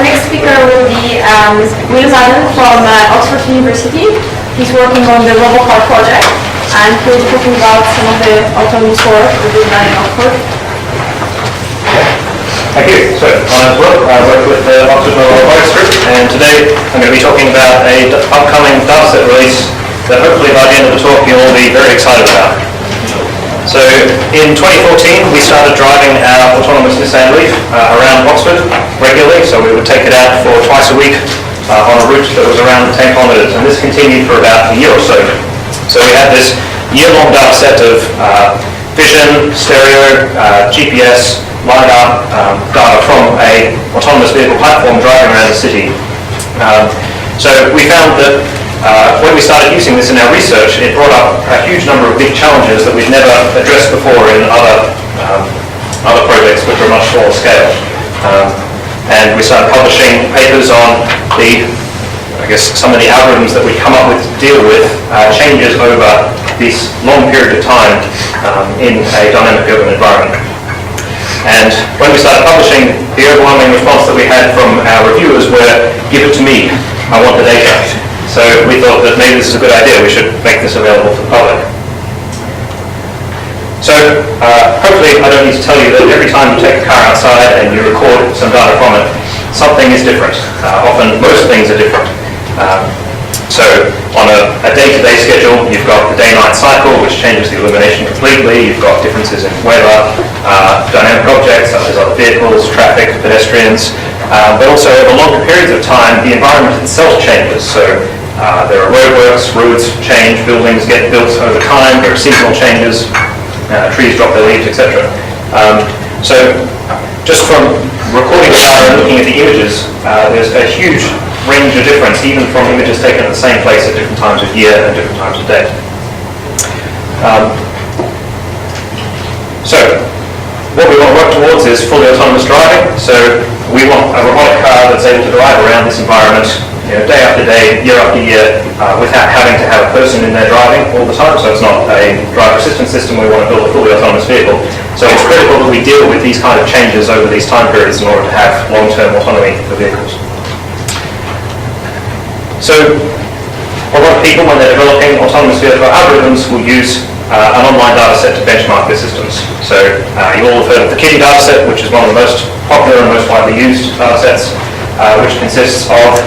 Our next speaker will be Maddern from Oxford University. He's working on the RobotCar project, and he'll be talking about some of the autonomous work that we've done in Oxford. Thank you. So, I'm Will. I work with the Oxford Robotics Group, and today I'm going to be talking about an upcoming dataset release that hopefully by the end of the talk you'll all be very excited about. So, in 2014 we started driving our autonomous Nissan Leaf around Oxford regularly, so we would take it out for twice a week on a route that was around 10 kilometres, and this continued for about a year or so. So we had this year-long dataset of vision, stereo, GPS, LiDAR data from a autonomous vehicle platform driving around the city. So we found that when we started using this in our research, it brought up a huge number of big challenges that we'd never addressed before in other projects which were much smaller scale. And we started publishing papers on some of the algorithms that we come up with to deal with changes over this long period of time in a dynamic urban environment. And when we started publishing, the overwhelming response that we had from our reviewers were, "Give it to me, I want the data." So we thought that maybe this is a good idea, we should make this available to the public. So hopefully I don't need to tell you that every time you take a car outside and you record some data from it, something is different. Often most things are different. So on a day-to-day schedule, you've got the day-night cycle, which changes the illumination completely. You've got differences in weather, dynamic objects such as other vehicles, traffic, pedestrians. But also over longer periods of time, the environment itself changes. So there are roadworks, roads change, buildings get built over time, there are seasonal changes, trees drop their leaves, etc. So just from recording data and looking at the images, there's a huge range of difference, even from images taken at the same place at different times of year and different times of day. So what we want to work towards is fully autonomous driving. So we want a robotic car that's able to drive around this environment, day after day, year after year, without having to have a person in there driving all the time. So it's not a driver assistance system. We want to build a fully autonomous vehicle. So it's critical that we deal with these kind of changes over these time periods in order to have long-term autonomy for vehicles. So a lot of people, when they're developing autonomous vehicle algorithms, will use an online data set to benchmark their systems. So you all have heard of the Kitty data set, which is one of the most popular and most widely used data sets, which consists of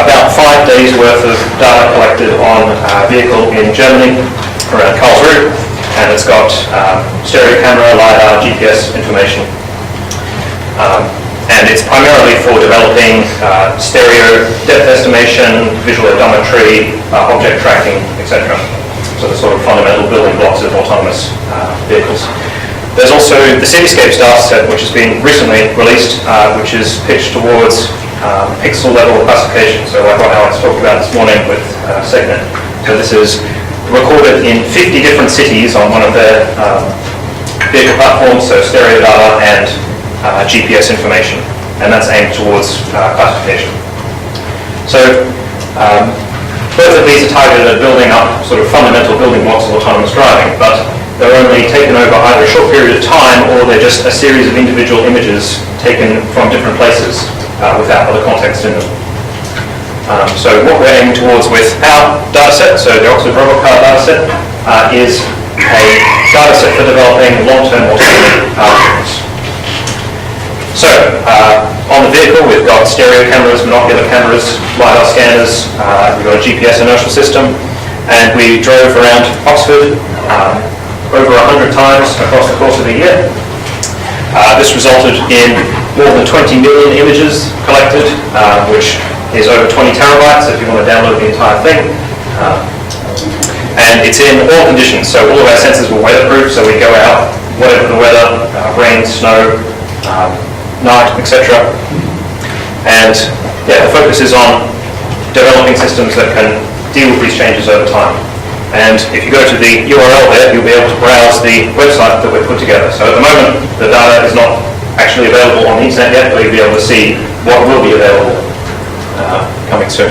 about 5 days worth of data collected on a vehicle in Germany around Karlsruhe, and it's got stereo camera, LiDAR, GPS information. And it's primarily for developing stereo depth estimation, visual odometry, object tracking, etc. So the sort of fundamental building blocks of autonomous vehicles. There's also the Cityscapes dataset, which has been recently released, which is pitched towards pixel level classification. So like what Alex talked about this morning with segment. So this is recorded in 50 different cities on one of their vehicle platforms, so stereo data and GPS information, and that's aimed towards classification. So both of these are targeted at building up sort of fundamental building blocks of autonomous driving, but they're only taken over either a short period of time or they're just a series of individual images taken from different places without other context in them. So what we're aiming towards with our dataset, so the Oxford RobotCar Dataset, is a dataset for developing long-term autonomy algorithms. So, on the vehicle we've got stereo cameras, binocular cameras, LiDAR scanners, we've got a GPS inertial system, and we drove around Oxford over 100 times across the course of a year. This resulted in more than 20 million images collected, which is over 20 terabytes if you want to download the entire thing. And it's in all conditions, so all of our sensors were weatherproof, so we go out, whatever the weather, rain, snow, night, etc. And the focus is on developing systems that can deal with these changes over time. And if you go to the URL there, you'll be able to browse the website that we've put together. So at the moment, the data is not actually available on the internet yet, but you'll be able to see what will be available coming soon.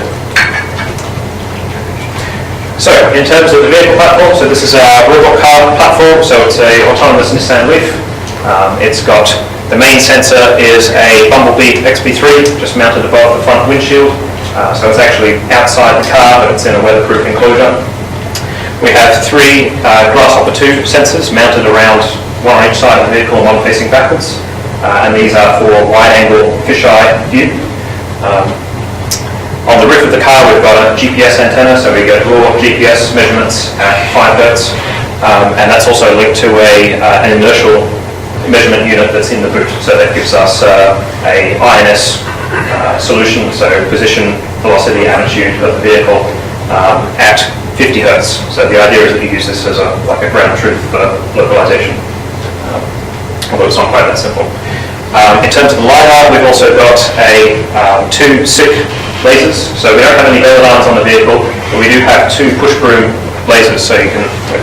So in terms of the vehicle platform, so this is our RobotCar platform, so it's a autonomous Nissan Leaf. It's got The main sensor is a Bumblebee XB3, just mounted above the front windshield. So it's actually outside the car, but it's in a weatherproof enclosure. We have 3 Grasshopper 2 sensors mounted around one on each side of the vehicle and one facing backwards. And these are for wide-angle fisheye view. On the roof of the car, we've got a GPS antenna, so we get raw GPS measurements at 5 Hz. And that's also linked to an inertial measurement unit that's in the boot. So that gives us a INS solution, so position, velocity, attitude of the vehicle at 50 Hz. So the idea is that you use this as like a ground truth for localization, although it's not quite that simple. In terms of the LiDAR, we've also got 2 SICK lasers. So we don't have any airlines on the vehicle, but we do have 2 push broom lasers, so you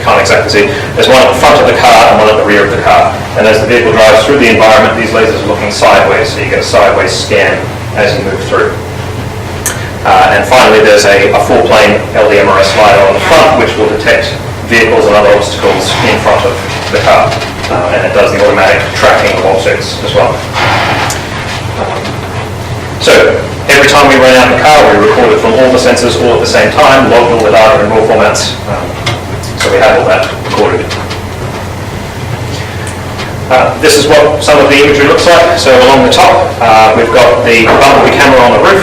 can't exactly see. There's one at the front of the car and one at the rear of the car. And as the vehicle drives through the environment, these lasers are looking sideways, so you get a sideways scan as you move through. And finally, there's a 4-plane LDMRS LiDAR on the front, which will detect vehicles and other obstacles in front of the car. And it does the automatic tracking of objects as well. So every time we run out in the car, we record it from all the sensors all at the same time, log all the data in raw formats, so we have all that recorded. This is what some of the imagery looks like. So along the top, we've got the Bumblebee camera on the roof.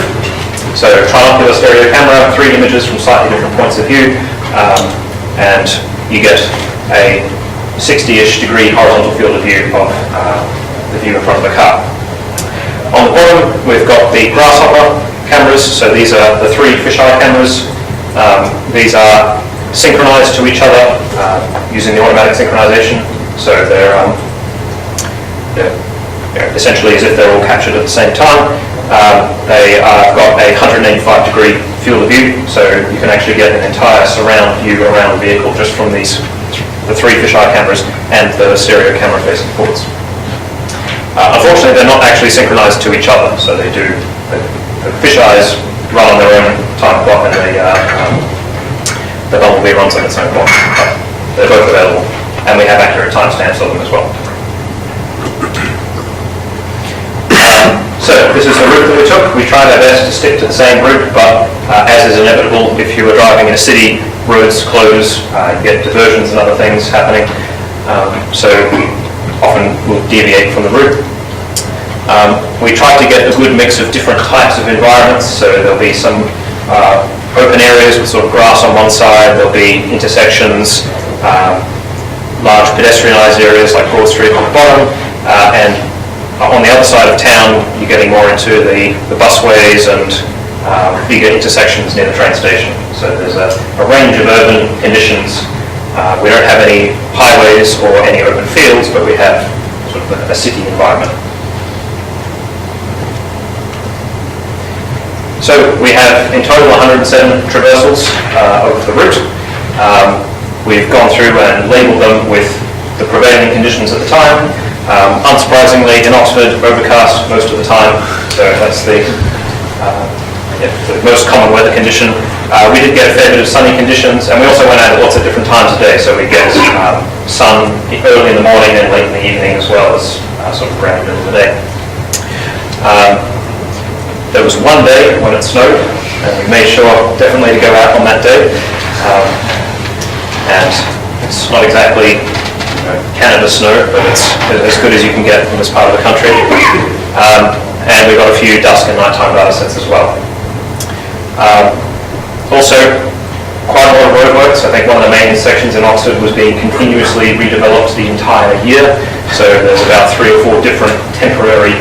So triangular stereo camera, 3 images from slightly different points of view, and you get a 60-ish degree horizontal field of view of the view in front of the car. On the bottom, we've got the Grasshopper cameras. So these are the 3 fisheye cameras. These are synchronized to each other using the automatic synchronization. So they're essentially as if they're all captured at the same time. They have got a 185 degree field of view, so you can actually get an entire surround view around the vehicle just from the 3 fisheye cameras and the stereo camera facing forwards. Unfortunately, they're not actually synchronized to each other, so they do. The fisheyes run on their own time clock, and the Bumblebee runs on its own clock. But they're both available, and we have accurate timestamps of them as well. So this is the route that we took. We tried our best to stick to the same route, but as is inevitable, if you are driving in a city, roads close, you get diversions and other things happening. So often we'll deviate from the route. We tried to get a good mix of different types of environments. So there'll be some open areas with sort of grass on one side. There'll be intersections, large pedestrianised areas like Broad Street on the bottom, and on the other side of town, you're getting more into the busways and bigger intersections near the train station. So there's a range of urban conditions. We don't have any highways or any open fields, but we have sort of a city environment. So we have in total 107 traversals over the route. We've gone through and labelled them with the prevailing conditions at the time. Unsurprisingly, in Oxford, overcast most of the time, so that's the most common weather condition. We did get a fair bit of sunny conditions, and we also went out at lots of different times of day, so we get sun early in the morning and late in the evening, as well as sort of around the middle of the day. There was one day when it snowed, and we made sure definitely to go out on that day, and it's not exactly Canada snow, but it's as good as you can get from this part of the country. And we've got a few dusk and nighttime data sets as well. Also, quite a lot of roadworks. I think one of the main sections in Oxford was being continuously redeveloped the entire year. So there's about 3 or 4 different temporary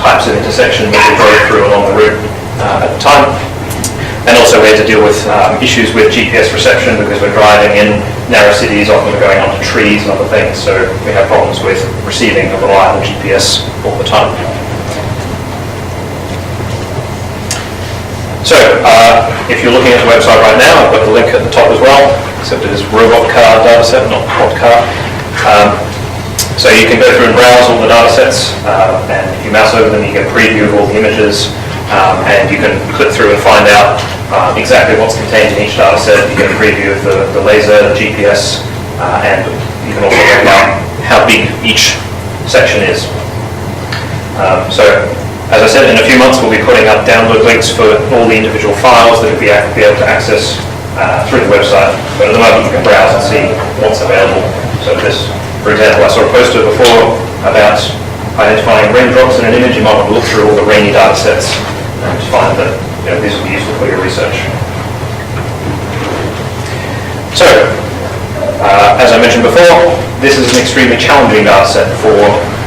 types of intersections that we drove through along the route at the time. And also we had to deal with issues with GPS reception because we're driving in narrow cities, often we're going onto trees and other things, so we have problems with receiving a reliable GPS all the time. So if you're looking at the website right now, I've got the link at the top as well, except it is RobotCar Dataset, not PodCar. So you can go through and browse all the data sets, and if you mouse over them, you get a preview of all the images, and you can click through and find out exactly what's contained in each data set. You get a preview of the laser, the GPS, and you can also work out how big each section is. So, as I said, in a few months we'll be putting up download links for all the individual files that you'll be able to access through the website. But at the moment you can browse and see what's available. So this, for example, I saw a poster before about identifying raindrops in an image. You might want to look through all the rainy data sets to find that these will be useful for your research. So, as I mentioned before, this is an extremely challenging data set for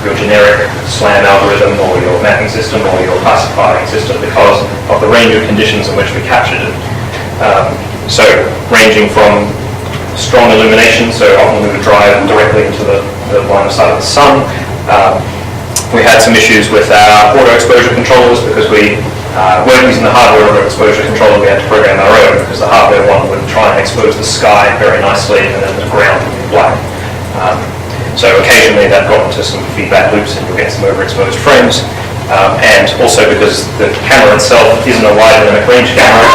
your generic SLAM algorithm or your mapping system or your classifying system because of the range of conditions in which we captured it. So, ranging from strong illumination, so often we would drive directly into the line of sight of the sun. We had some issues with our auto exposure controllers because we weren't using the hardware auto exposure controller. We had to program our own because the hardware one would try and expose the sky very nicely and then the ground would be black. So occasionally that got into some feedback loops and you'll get some overexposed frames. And also because the camera itself isn't a wide dynamic range camera,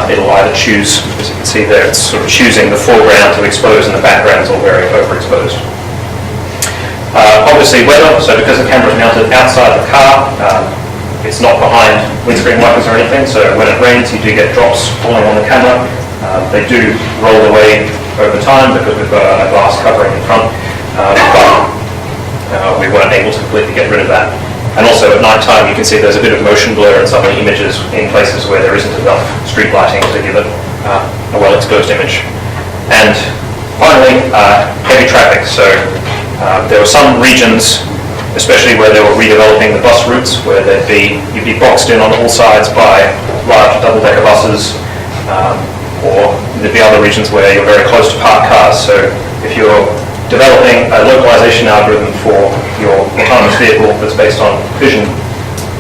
it'll either choose, as you can see there, it's sort of choosing the foreground to expose and the background is all very overexposed. Obviously weather, so because the camera is mounted outside the car, it's not behind windscreen wipers or anything, so when it rains you do get drops falling on the camera. They do roll away over time because we've got a glass covering in front, but we weren't able to completely get rid of that. And also at night time you can see there's a bit of motion blur in some of the images in places where there isn't enough street lighting to give it a well-exposed image. And finally, heavy traffic. So there were some regions, especially where they were redeveloping the bus routes, where you'd be boxed in on all sides by large double-decker buses, or there'd be other regions where you're very close to parked cars. So if you're developing a localization algorithm for your autonomous vehicle that's based on vision,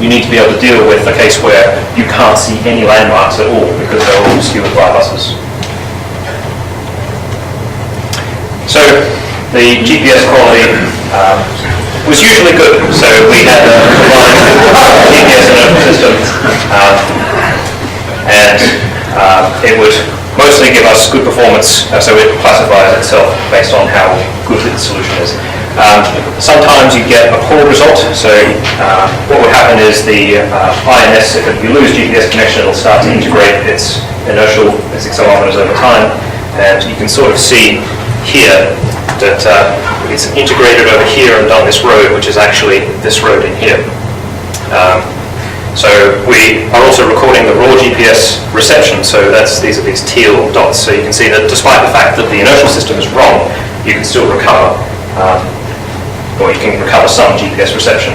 you need to be able to deal with a case where you can't see any landmarks at all because they're all obscured by buses. So the GPS quality was usually good. So we had a combined GPS and open system, and it would mostly give us good performance, so it classifies itself based on how good the solution is. Sometimes you get a poor result, so what would happen is the INS, if you lose GPS connection, it'll start to integrate its inertial accelerometers over time, and you can sort of see here that it's integrated over here and down this road, which is actually this road in here. So we are also recording the raw GPS reception, so these are these teal dots, so you can see that despite the fact that the inertial system is wrong, you can still recover, or you can recover some GPS reception.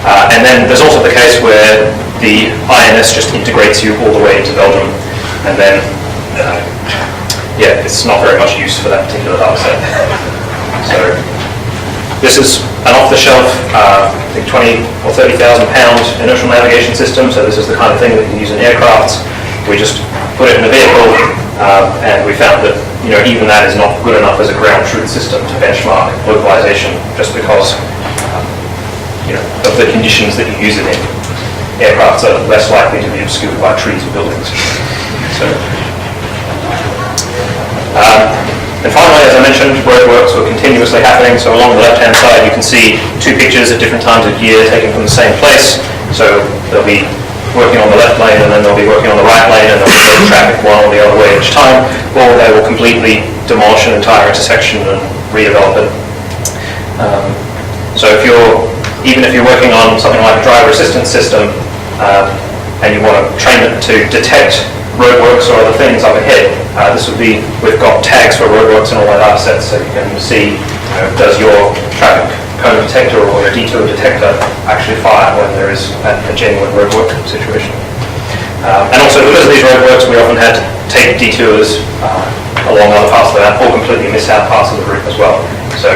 And then there's also the case where the INS just integrates you all the way into Belgium, and then it's not very much use for that particular data set. So this is an off-the-shelf, I think 20 or 30,000 pound inertial navigation system, so this is the kind of thing that you can use in aircrafts. We just put it in a vehicle, and we found that even that is not good enough as a ground truth system to benchmark localization, just because of the conditions that you use it in. Aircrafts are less likely to be obscured by trees and buildings. So. And finally, as I mentioned, roadworks were continuously happening. So along the left-hand side, you can see two pictures at different times of year taken from the same place. So they'll be working on the left lane, and then they'll be working on the right lane, and they'll be traffic one or the other way each time, or they will completely demolish an entire intersection and redevelop it. So even if you're working on something like a driver assistance system, and you want to train it to detect roadworks or other things up ahead, we've got tags for roadworks in all our data sets, so you can see, does your traffic cone detector or your detour detector actually fire when there is a genuine roadwork situation. And also because of these roadworks, we often had to take detours along other parts of the map or completely miss out parts of the route as well. So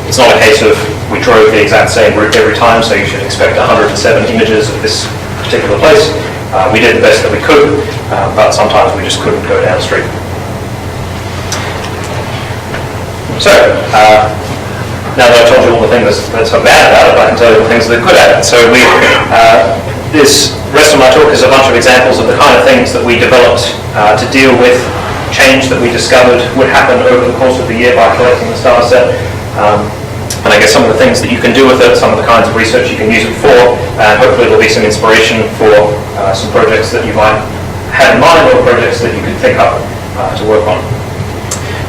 it's not a case of we drove the exact same route every time, so you should expect 107 images of this particular place. We did the best that we could, but sometimes we just couldn't go down the street. So, now that I've told you all the things that's so bad about it, I can tell you the things that are good at it. So this rest of my talk is a bunch of examples of the kind of things that we developed to deal with change that we discovered would happen over the course of the year by collecting this data set. And I guess some of the things that you can do with it, some of the kinds of research you can use it for, and hopefully there'll be some inspiration for some projects that you might have in mind or projects that you could think up to work on.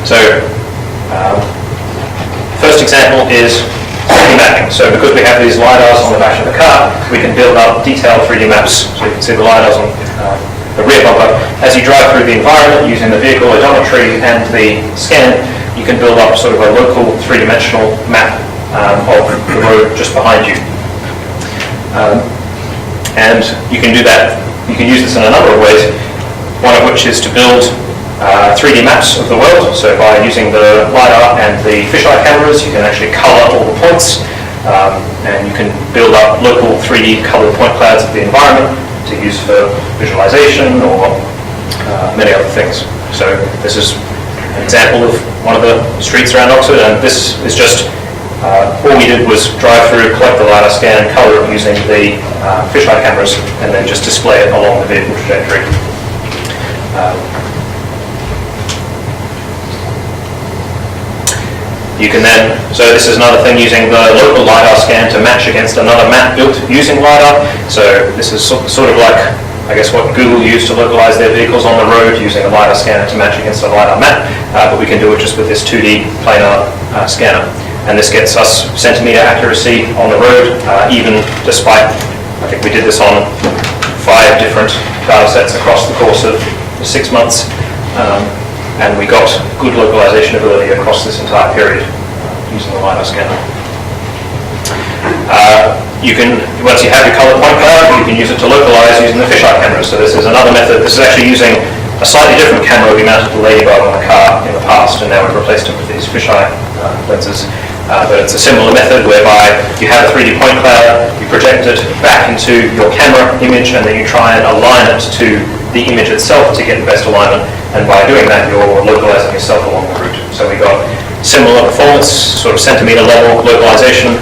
So, first example is 3D mapping. So because we have these LiDARs on the back of the car, we can build up detailed 3D maps. So you can see the LiDARs on the rear bumper. As you drive through the environment using the vehicle odometry and the scan, you can build up sort of a local three-dimensional map of the road just behind you. And you can do that, you can use this in a number of ways, one of which is to build 3D maps of the world. So by using the LiDAR and the fisheye cameras, you can actually color all the points, and you can build up local 3D colored point clouds of the environment to use for visualization or many other things. So this is an example of one of the streets around Oxford, and this is just all we did was drive through, collect the LiDAR scan, color it using the fisheye cameras, and then just display it along the vehicle trajectory. You can then, so this is another thing using the local LiDAR scan to match against another map built using LiDAR. So this is sort of like, I guess, what Google used to localize their vehicles on the road using a LiDAR scanner to match against a LiDAR map, but we can do it just with this 2D planar scanner. And this gets us centimeter accuracy on the road, even despite, I think we did this on 5 different data sets across the course of 6 months. And we got good localization ability across this entire period using the LiDAR scanner. You can, once you have your color point cloud, you can use it to localize using the fisheye cameras. So this is another method. This is actually using a slightly different camera we mounted the Ladybug on the car in the past, and now we've replaced it with these fisheye lenses. But it's a similar method whereby you have a 3D point cloud, you project it back into your camera image, and then you try and align it to the image itself to get the best alignment. And by doing that, you're localizing yourself along the route. So we got similar performance, sort of centimeter level localization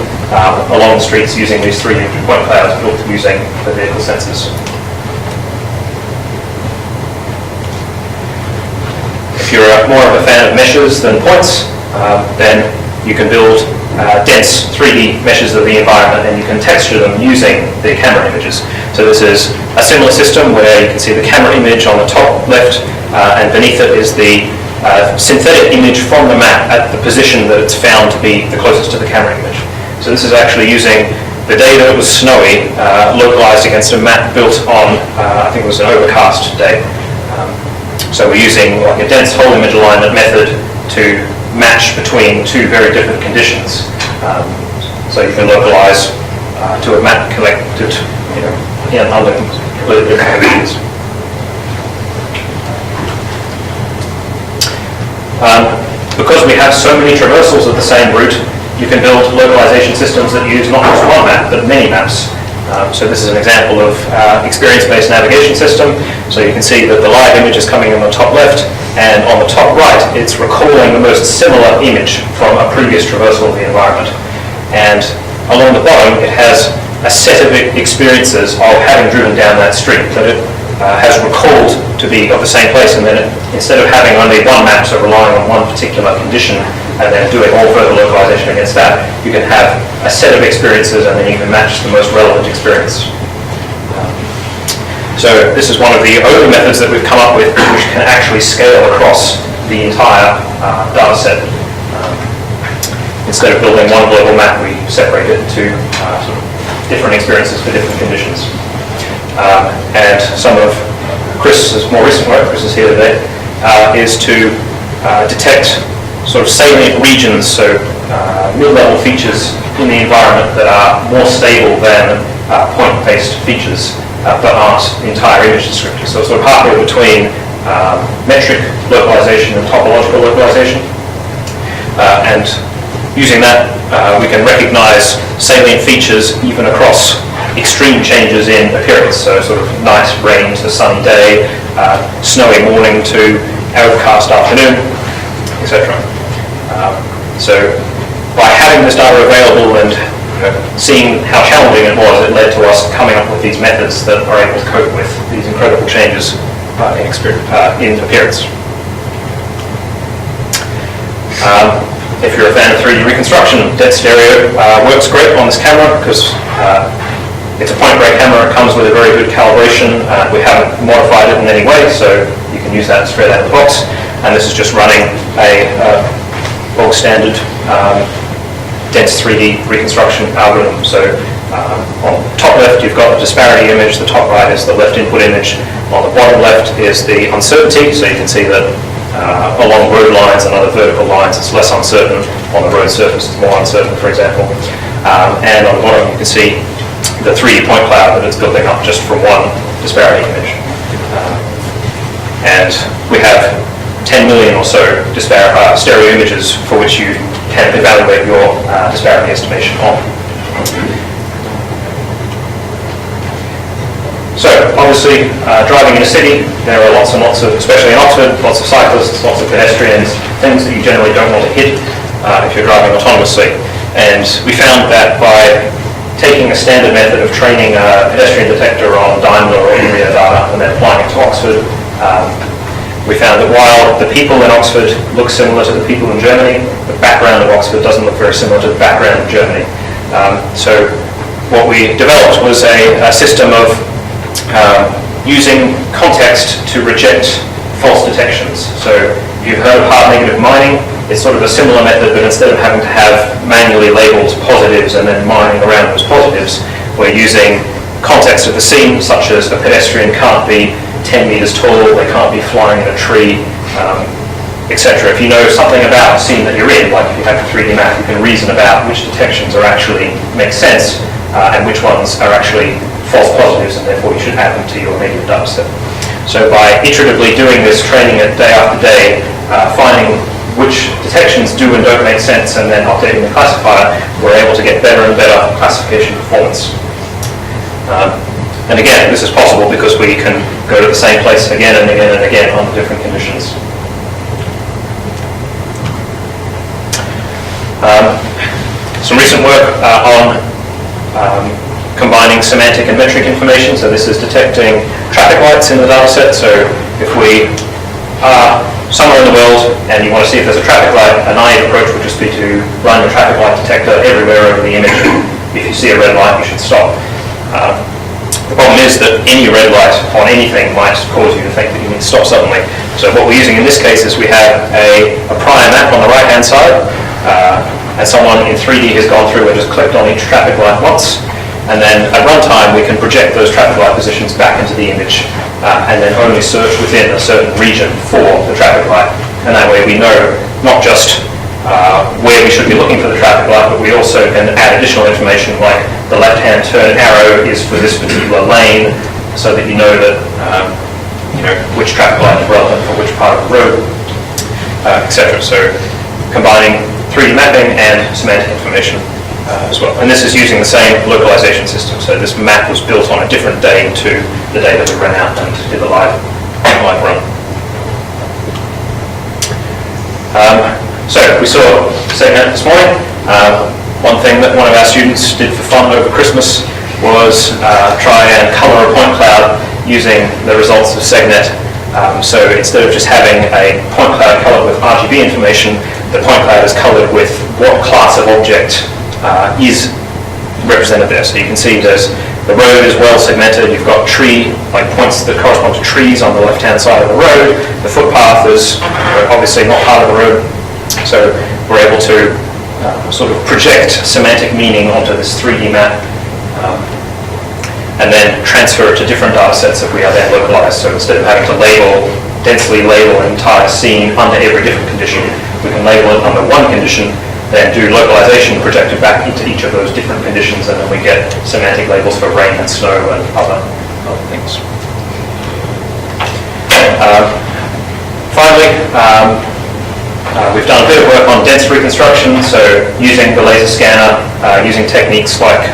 along the streets using these 3D point clouds built using the vehicle sensors. If you're more of a fan of meshes than points, then you can build dense 3D meshes of the environment, and you can texture them using the camera images. So this is a similar system where you can see the camera image on the top left, and beneath it is the synthetic image from the map at the position that it's found to be the closest to the camera image. So this is actually using the day that it was snowy, localized against a map built on, I think it was an overcast day. So we're using like a dense whole image alignment method to match between 2 very different conditions. So you can localize to a map collected, under completely different conditions. Because we have so many traversals of the same route, you can build localization systems that use not just one map, but many maps. So this is an example of experience-based navigation system. So you can see that the live image is coming on the top left, and on the top right, it's recalling the most similar image from a previous traversal of the environment. And along the bottom, it has a set of experiences of having driven down that street that it has recalled to be of the same place, and then instead of having only one map, so relying on one particular condition and then doing all further localization against that, you can have a set of experiences and then you can match the most relevant experience. So this is one of the only methods that we've come up with which can actually scale across the entire data set. Instead of building one global map, we separate it into sort of different experiences for different conditions. And some of Chris's more recent work, Chris is here today, is to detect sort of salient regions, so mid-level features in the environment that are more stable than point-based features, but aren't entire image descriptors. So sort of halfway between metric localization and topological localization. And using that, we can recognize salient features even across extreme changes in appearance, so sort of night, rain to sunny day, snowy morning to overcast afternoon, etc. So by having this data available and seeing how challenging it was, it led to us coming up with these methods that are able to cope with these incredible changes in appearance. If you're a fan of 3D reconstruction, dense stereo works great on this camera because it's a point break camera. It comes with a very good calibration. We haven't modified it in any way, so you can use that straight out of the box. And this is just running a bog standard dense 3D reconstruction algorithm. So on the top left, you've got the disparity image. The top right is the left input image. On the bottom left is the uncertainty. So you can see that along road lines and other vertical lines, it's less uncertain. On the road surface, it's more uncertain, for example. And on the bottom, you can see the 3D point cloud that it's building up just from one disparity image. And we have 10 million or so stereo images for which you can evaluate your disparity estimation on. So, obviously, driving in a city, there are lots and lots of, especially in Oxford, lots of cyclists, lots of pedestrians, things that you generally don't want to hit if you're driving autonomously. And we found that by taking a standard method of training a pedestrian detector on Daimler or INRIA data and then applying it to Oxford, we found that while the people in Oxford look similar to the people in Germany, the background of Oxford doesn't look very similar to the background of Germany. So what we developed was a system of using context to reject false detections. So if you've heard of hard negative mining, it's sort of a similar method, but instead of having to have manually labeled positives and then mining around those positives, we're using context of the scene, such as a pedestrian can't be 10 meters tall, they can't be flying in a tree, etc. If you know something about the scene that you're in, like if you have a 3D map, you can reason about which detections are actually make sense and which ones are actually false positives, and therefore you should add them to your negative data set. So by iteratively doing this, training it day after day, finding which detections do and don't make sense, and then updating the classifier, we're able to get better and better classification performance. And again, this is possible because we can go to the same place again and again and again under different conditions. Some recent work on combining semantic and metric information. So this is detecting traffic lights in the data set. So if we are somewhere in the world and you want to see if there's a traffic light, a naive approach would just be to run the traffic light detector everywhere over the image. If you see a red light, you should stop. The problem is that any red light on anything might cause you to think that you need to stop suddenly. So what we're using in this case is we have a prior map on the right-hand side, and someone in 3D has gone through and just clicked on each traffic light once. And then at runtime, we can project those traffic light positions back into the image and then only search within a certain region for the traffic light. And that way we know not just where we should be looking for the traffic light, but we also can add additional information like the left-hand turn arrow is for this particular lane, so that you know that which traffic light is relevant for which part of the road, etc. So combining 3D mapping and semantic information as well. And this is using the same localization system. So this map was built on a different day to the day that we ran out and did the live run. So we saw SegNet this morning. One thing that one of our students did for fun over Christmas was try and color a point cloud using the results of SegNet. So instead of just having a point cloud colored with RGB information, the point cloud is colored with what class of object is represented there. So you can see the road is well segmented. You've got points that correspond to trees on the left-hand side of the road. The footpath is obviously not part of the road. So we're able to sort of project semantic meaning onto this 3D map and then transfer it to different data sets that we are then localized. So instead of having to densely label an entire scene under every different condition, we can label it under one condition, then do localization projected back into each of those different conditions, and then we get semantic labels for rain and snow and other things. Finally, we've done a bit of work on dense reconstruction, so using the laser scanner, using techniques like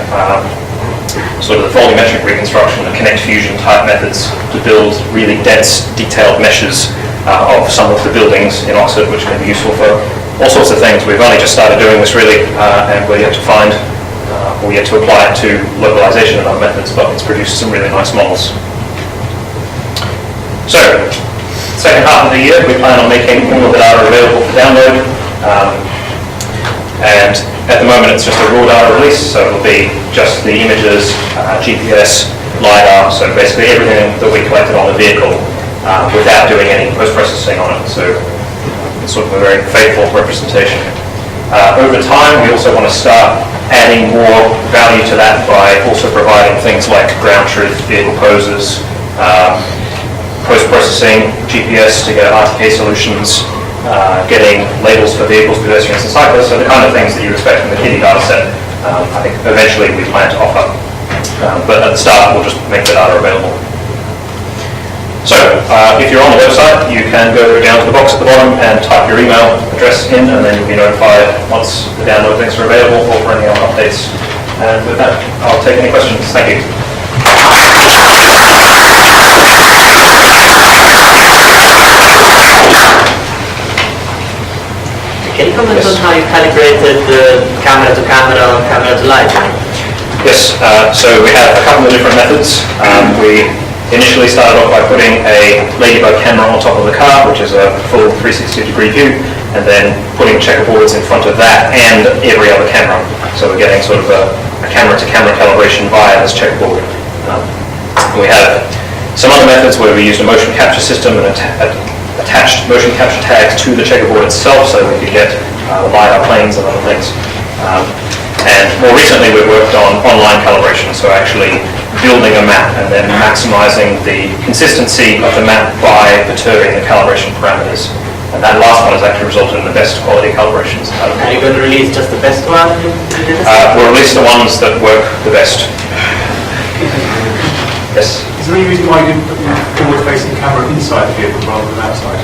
sort of the volumetric reconstruction, the connect fusion type methods to build really dense, detailed meshes of some of the buildings in Oxford, which can be useful for all sorts of things. We've only just started doing this really, and we're yet to find, or yet to apply it to localization and other methods, but it's produced some really nice models. So, second half of the year, we plan on making all of the data available for download. And at the moment, it's just a raw data release, so it'll be just the images, GPS, LiDAR, so basically everything that we collected on the vehicle without doing any post-processing on it. So it's sort of a very faithful representation. Over time, we also want to start adding more value to that by also providing things like ground truth, vehicle poses, post-processing GPS to get RTK solutions, getting labels for vehicles, pedestrians and cyclists, so the kind of things that you expect from the KITI data set, I think eventually we plan to offer. But at the start, we'll just make the data available. So, if you're on the website, you can go down to the box at the bottom and type your email address in, and then you'll be notified once the download links are available or for any other updates. And with that, I'll take any questions. Thank you. Can you comment on how you calibrated the camera to camera or camera to light? Yes, so we have a couple of different methods. We initially started off by putting a ladybug camera on top of the car, which is a full 360-degree view, and then putting checkerboards in front of that and every other camera. So we're getting sort of a camera-to-camera calibration via this checkerboard. We have some other methods where we used a motion capture system and attached motion capture tags to the checkerboard itself, so we could get LiDAR planes and other things. And more recently, we've worked on online calibration, so actually building a map and then maximizing the consistency of the map by perturbing the calibration parameters. And that last one has actually resulted in the best quality calibrations. Are you going to release just the best one? We'll release the ones that work the best. Yes? Is there any reason why you put the forward-facing camera inside the vehicle rather than outside?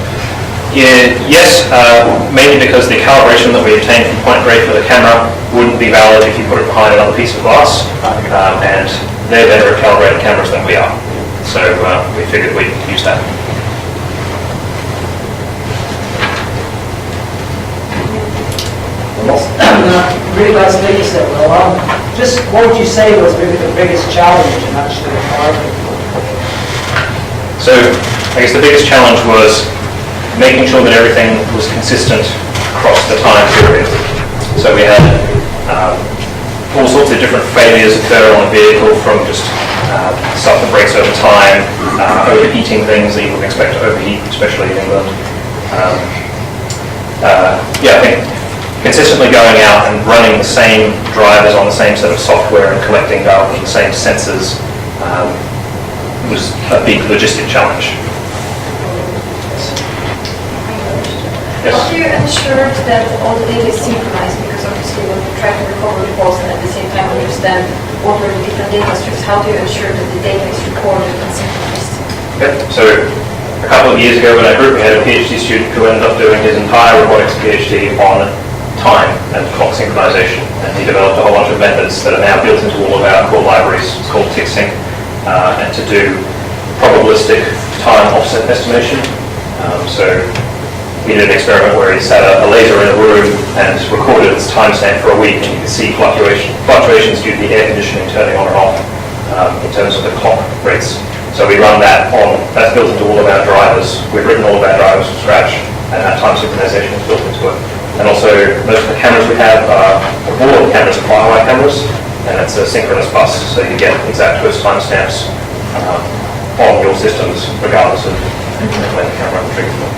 Yeah, yes, mainly because the calibration that we obtained from Point Grey for the camera wouldn't be valid if you put it behind another piece of glass, and they're better at calibrated cameras than we are. So we figured we'd use that. Really nice data set. Well, just what would you say was maybe the biggest challenge in actually carving? So I guess the biggest challenge was making sure that everything was consistent across the time period. So we had all sorts of different failures occur on the vehicle, from just stuff that breaks over time, overheating things that you wouldn't expect to overheat, especially in England. I think consistently going out and running the same drivers on the same set of software and collecting data from the same sensors was a big logistic challenge. Yes. How do you ensure that all the data is synchronized? Because obviously when you try to recover reports and at the same time understand what are the different data streams, how do you ensure that the data is recorded and synchronized? Okay. So a couple of years ago in our group, we had a PhD student who ended up doing his entire robotics PhD on time and clock synchronization. And he developed a whole bunch of methods that are now built into all of our core libraries. It's called TickSync, and to do probabilistic time offset estimation. So he did an experiment where he sat a laser in a room and recorded its timestamp for a week, and you could see fluctuations due to the air conditioning turning on and off in terms of the clock rates. So we run that that's built into all of our drivers. We've written all of our drivers from scratch, and that time synchronization is built into it. And also, most of the cameras we have all of the cameras are Firewire cameras, and it's a synchronous bus, so you get exact host timestamps on your systems, regardless of when the camera triggers them.